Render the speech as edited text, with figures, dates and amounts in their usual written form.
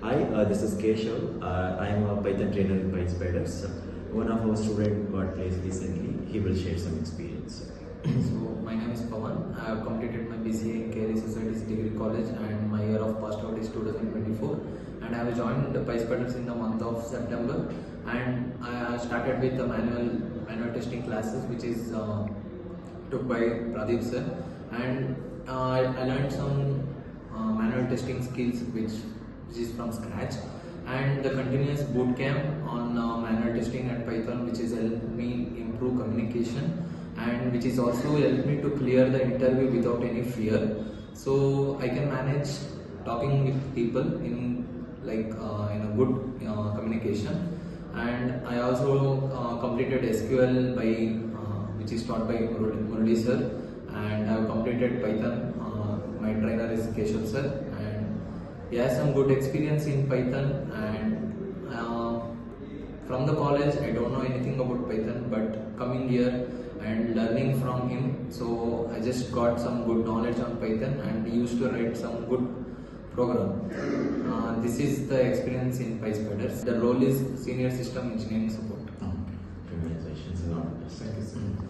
Hi, this is Keshav. I am a Python trainer in PySpiders. One of our students got placed recently. He will share some experience. So my name is PAVAN. I have completed my BCA in Kerry Society's Degree College and my year of passed out is 2024. And I have joined the PySpiders in the month of September. And I started with the manual testing classes, which is took by Pradeep sir. And I learned some manual testing skills which is from scratch, and the continuous boot camp on manual testing at Python, which has helped me improve communication and which is also helped me to clear the interview without any fear. So I can manage talking with people in in a good communication. And I also completed SQL by which is taught by Murali sir, and I have completed Python. My trainer is Keshav sir, and he has some good experience in Python. And from the college, I don't know anything about Python, but coming here and learning from him, so I just got some good knowledge on Python and used to write some good program. This is the experience in PySpiders. The role is Senior System Engineering Support. Congratulations and all the best. Thank you, sir.